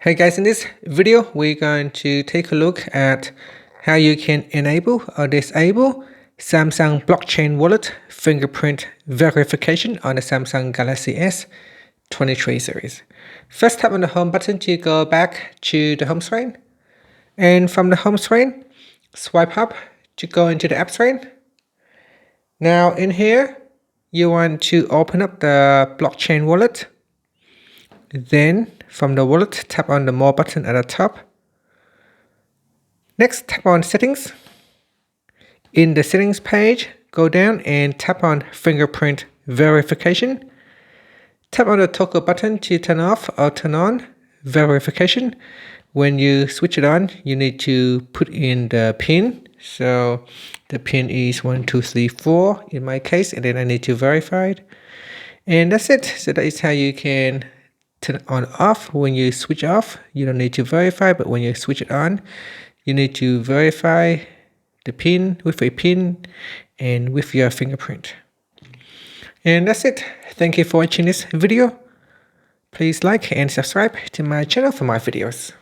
Hey guys, in this video, we're going to take a look at how you can enable or disable Samsung blockchain wallet fingerprint verification on the Samsung Galaxy S23 series. First, tap on the home button to go back to the home screen. And from the home screen, swipe up to go into the app screen. Now in here, you want to open up the blockchain wallet. Then from the wallet, tap on the More button at the top. Next, tap on Settings. In the Settings page, go down and tap on Fingerprint Verification. Tap on the toggle button to turn off or turn on verification. When you switch it on, you need to put in the PIN. So the PIN is 1234 in my case, and then I need to verify it. And that's it. So that is how you can turn it on off. When you switch off, you don't need to verify, but when you switch it on, you need to verify the PIN with a PIN and with your fingerprint. And that's it. Thank you for watching this video. Please like and subscribe to my channel for more videos.